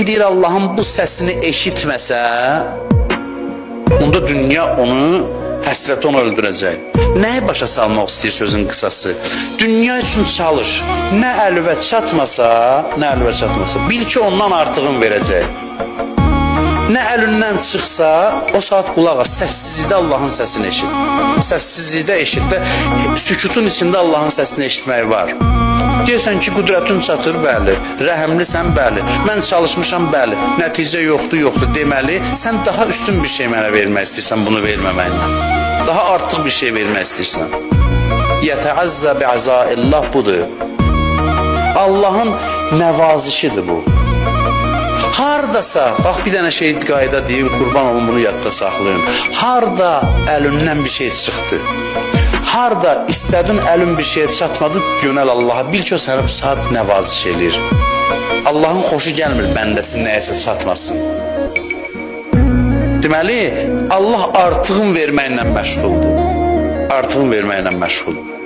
deyir Allahın bu səsini eşitməsə, onda dünya onu, həsrət onu öldürəcək. Nəyi başa salmaq istəyir sözün qısası? Dünya üçün çalış. Nə əlvə çatmasa, bil ki ondan artığın verəcək. Nə əlindən çıxsa, o saat qulaq as. Səssizlikdə Allahın səsini eşit. Səssizlikdə eşitdə, sükutun içində Allahın səsini eşitmək var. Deyirsən ki, qüdrətin çatır, bəli. Rəhəmlisən, bəli. Mən çalışmışam, bəli. Nəticə yoxdur. Deməli, sən daha üstün bir şey mənə vermək istəyirsən, bunu verməməklə. Daha artıq bir şey vermək istəyirsən. Yətəəzzə bi'əzaillah budur. Allahın nəvazişidir bu. Hardasa, bax bir dənə şey qayda deyir, qurban olun bunu yadda saxlayın. Harda əlindən bir şey çıxdı, harda istədin əlin bir şeye çatmadı, yönəl Allaha, bil ki o sənə bu saat nəvaziş edir. Allahın xoşu gəlmir bəndəsin nəyəsə çatmasın. Deməli, Allah artığın verməklə məşğuldur. Artığın verməklə məşğuldur.